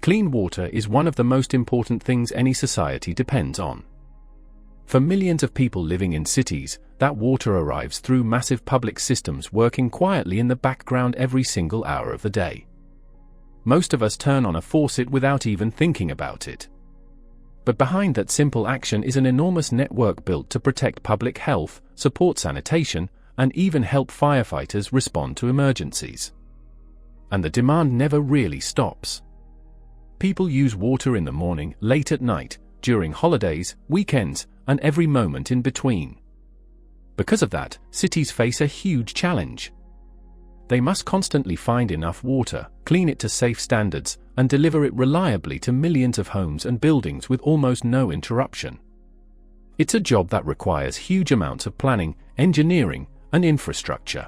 Clean water is one of the most important things any society depends on. For millions of people living in cities, that water arrives through massive public systems working quietly in the background every single hour of the day. Most of us turn on a faucet without even thinking about it. But behind that simple action is an enormous network built to protect public health, support sanitation, and even help firefighters respond to emergencies. And the demand never really stops. People use water in the morning, late at night, during holidays, weekends, and every moment in between. Because of that, cities face a huge challenge. They must constantly find enough water, clean it to safe standards, and deliver it reliably to millions of homes and buildings with almost no interruption. It's a job that requires huge amounts of planning, engineering, and infrastructure.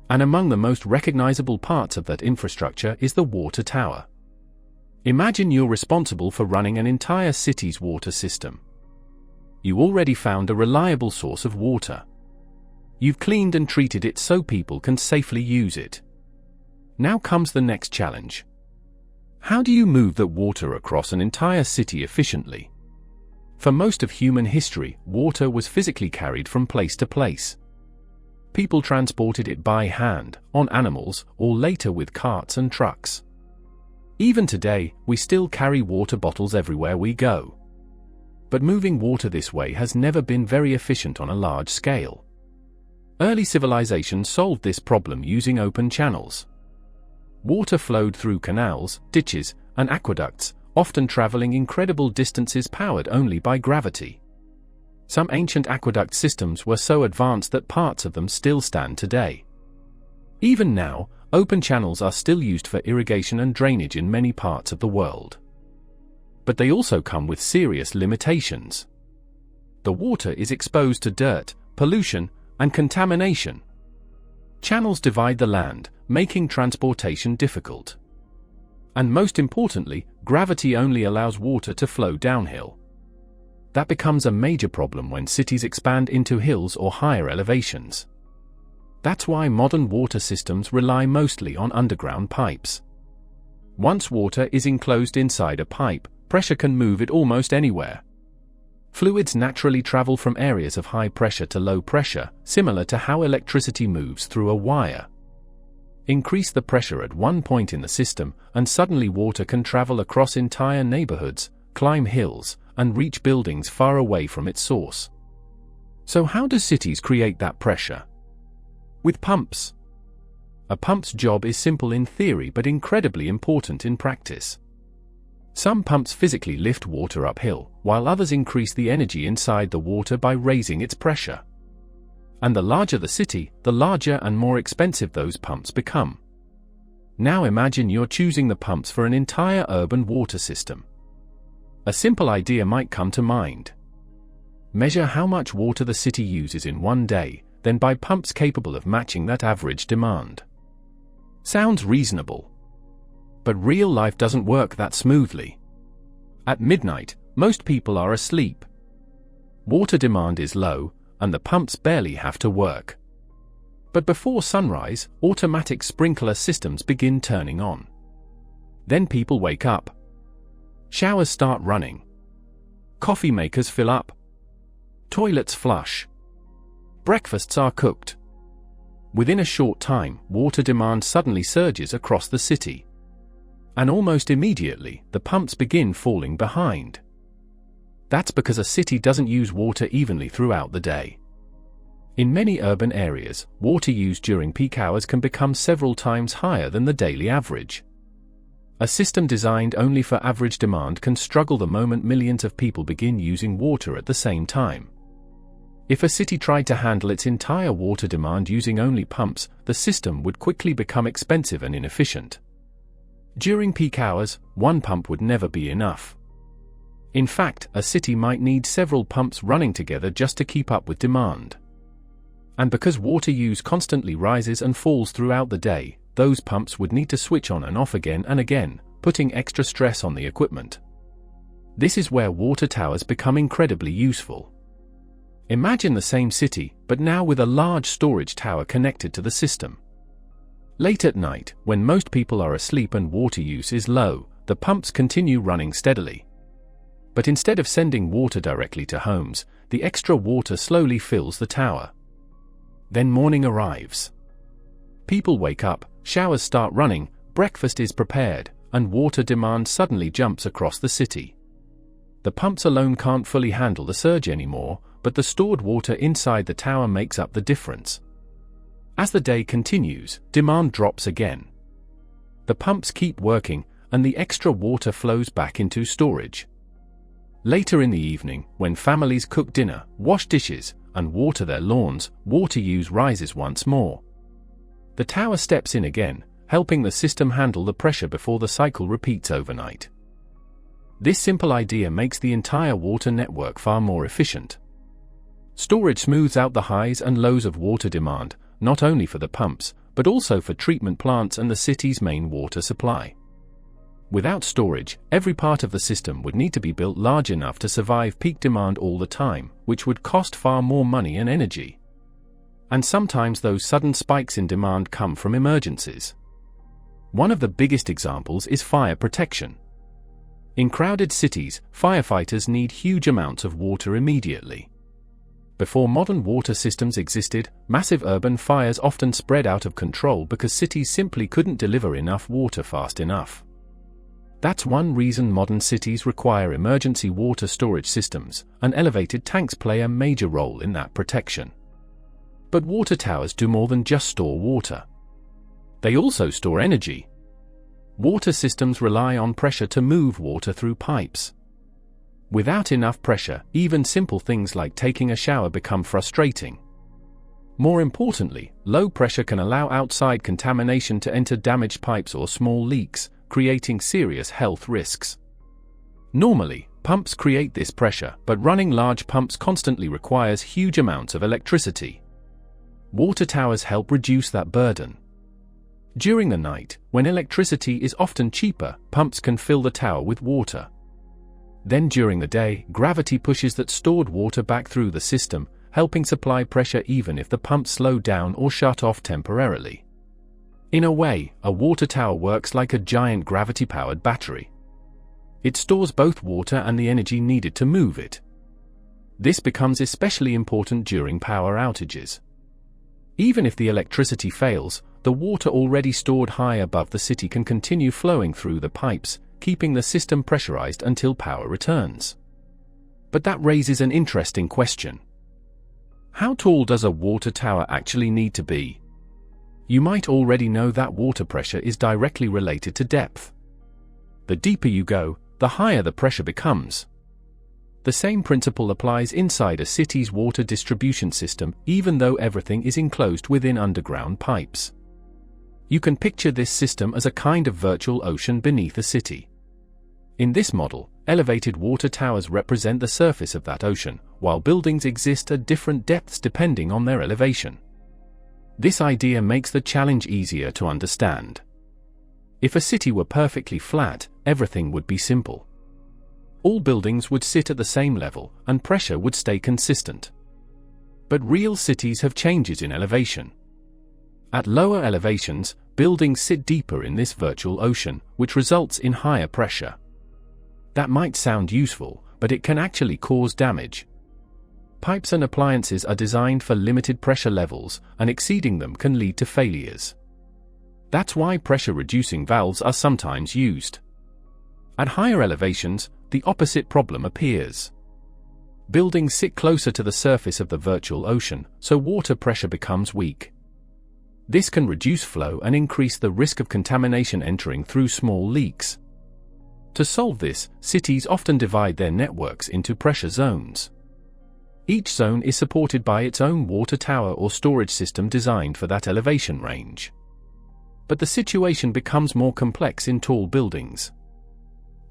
And among the most recognizable parts of that infrastructure is the water tower. Imagine you're responsible for running an entire city's water system. You already found a reliable source of water. You've cleaned and treated it so people can safely use it. Now comes the next challenge. How do you move that water across an entire city efficiently? For most of human history, water was physically carried from place to place. People transported it by hand, on animals, or later with carts and trucks. Even today, we still carry water bottles everywhere we go. But moving water this way has never been very efficient on a large scale. Early civilizations solved this problem using open channels. Water flowed through canals, ditches, and aqueducts, often traveling incredible distances powered only by gravity. Some ancient aqueduct systems were so advanced that parts of them still stand today. Even now, open channels are still used for irrigation and drainage in many parts of the world. But they also come with serious limitations. The water is exposed to dirt, pollution, and contamination. Channels divide the land, making transportation difficult. And most importantly, gravity only allows water to flow downhill. That becomes a major problem when cities expand into hills or higher elevations. That's why modern water systems rely mostly on underground pipes. Once water is enclosed inside a pipe, pressure can move it almost anywhere. Fluids naturally travel from areas of high pressure to low pressure, similar to how electricity moves through a wire. Increase the pressure at one point in the system, and suddenly water can travel across entire neighborhoods, climb hills, and reach buildings far away from its source. So how do cities create that pressure? With pumps. A pump's job is simple in theory but incredibly important in practice. Some pumps physically lift water uphill, while others increase the energy inside the water by raising its pressure. And the larger the city, the larger and more expensive those pumps become. Now imagine you're choosing the pumps for an entire urban water system. A simple idea might come to mind. Measure how much water the city uses in one day, then buy pumps capable of matching that average demand. Sounds reasonable. But real life doesn't work that smoothly. At midnight, most people are asleep. Water demand is low, and the pumps barely have to work. But before sunrise, automatic sprinkler systems begin turning on. Then people wake up. Showers start running. Coffee makers fill up. Toilets flush. Breakfasts are cooked. Within a short time, water demand suddenly surges across the city. And almost immediately, the pumps begin falling behind. That's because a city doesn't use water evenly throughout the day. In many urban areas, water used during peak hours can become several times higher than the daily average. A system designed only for average demand can struggle the moment millions of people begin using water at the same time. If a city tried to handle its entire water demand using only pumps, the system would quickly become expensive and inefficient. During peak hours, one pump would never be enough. In fact, a city might need several pumps running together just to keep up with demand. And because water use constantly rises and falls throughout the day, those pumps would need to switch on and off again and again, putting extra stress on the equipment. This is where water towers become incredibly useful. Imagine the same city, but now with a large storage tower connected to the system. Late at night, when most people are asleep and water use is low, the pumps continue running steadily. But instead of sending water directly to homes, the extra water slowly fills the tower. Then morning arrives. People wake up, showers start running, breakfast is prepared, and water demand suddenly jumps across the city. The pumps alone can't fully handle the surge anymore, but the stored water inside the tower makes up the difference. As the day continues, demand drops again. The pumps keep working, and the extra water flows back into storage. Later in the evening, when families cook dinner, wash dishes, and water their lawns, water use rises once more. The tower steps in again, helping the system handle the pressure before the cycle repeats overnight. This simple idea makes the entire water network far more efficient. Storage smooths out the highs and lows of water demand, not only for the pumps, but also for treatment plants and the city's main water supply. Without storage, every part of the system would need to be built large enough to survive peak demand all the time, which would cost far more money and energy. And sometimes those sudden spikes in demand come from emergencies. One of the biggest examples is fire protection. In crowded cities, firefighters need huge amounts of water immediately. Before modern water systems existed, massive urban fires often spread out of control because cities simply couldn't deliver enough water fast enough. That's one reason modern cities require emergency water storage systems, and elevated tanks play a major role in that protection. But water towers do more than just store water. They also store energy. Water systems rely on pressure to move water through pipes. Without enough pressure, even simple things like taking a shower become frustrating. More importantly, low pressure can allow outside contamination to enter damaged pipes or small leaks, creating serious health risks. Normally, pumps create this pressure, but running large pumps constantly requires huge amounts of electricity. Water towers help reduce that burden. During the night, when electricity is often cheaper, pumps can fill the tower with water. Then during the day, gravity pushes that stored water back through the system, helping supply pressure even if the pumps slow down or shut off temporarily. In a way, a water tower works like a giant gravity-powered battery. It stores both water and the energy needed to move it. This becomes especially important during power outages. Even if the electricity fails, the water already stored high above the city can continue flowing through the pipes, keeping the system pressurized until power returns. But that raises an interesting question. How tall does a water tower actually need to be? You might already know that water pressure is directly related to depth. The deeper you go, the higher the pressure becomes. The same principle applies inside a city's water distribution system, even though everything is enclosed within underground pipes. You can picture this system as a kind of virtual ocean beneath a city. In this model, elevated water towers represent the surface of that ocean, while buildings exist at different depths depending on their elevation. This idea makes the challenge easier to understand. If a city were perfectly flat, everything would be simple. All buildings would sit at the same level, and pressure would stay consistent. But real cities have changes in elevation. At lower elevations, buildings sit deeper in this virtual ocean, which results in higher pressure. That might sound useful, but it can actually cause damage. Pipes and appliances are designed for limited pressure levels, and exceeding them can lead to failures. That's why pressure-reducing valves are sometimes used. At higher elevations, the opposite problem appears. Buildings sit closer to the surface of the virtual ocean, so water pressure becomes weak. This can reduce flow and increase the risk of contamination entering through small leaks. To solve this, cities often divide their networks into pressure zones. Each zone is supported by its own water tower or storage system designed for that elevation range. But the situation becomes more complex in tall buildings.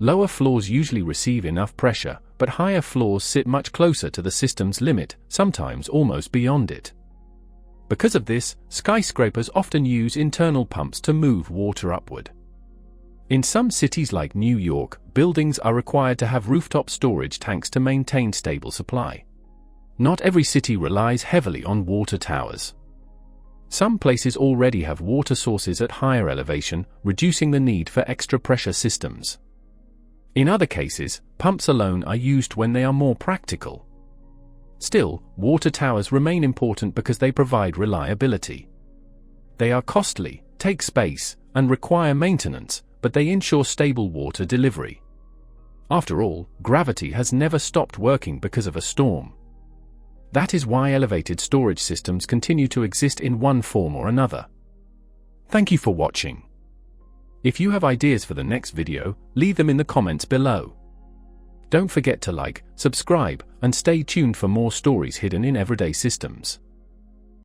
Lower floors usually receive enough pressure, but higher floors sit much closer to the system's limit, sometimes almost beyond it. Because of this, skyscrapers often use internal pumps to move water upward. In some cities like New York, buildings are required to have rooftop storage tanks to maintain stable supply. Not every city relies heavily on water towers. Some places already have water sources at higher elevation, reducing the need for extra pressure systems. In other cases, pumps alone are used when they are more practical. Still, water towers remain important because they provide reliability. They are costly, take space, and require maintenance, but they ensure stable water delivery. After all, gravity has never stopped working because of a storm. That is why elevated storage systems continue to exist in one form or another. Thank you for watching. If you have ideas for the next video, leave them in the comments below. Don't forget to like, subscribe, and stay tuned for more stories hidden in everyday systems.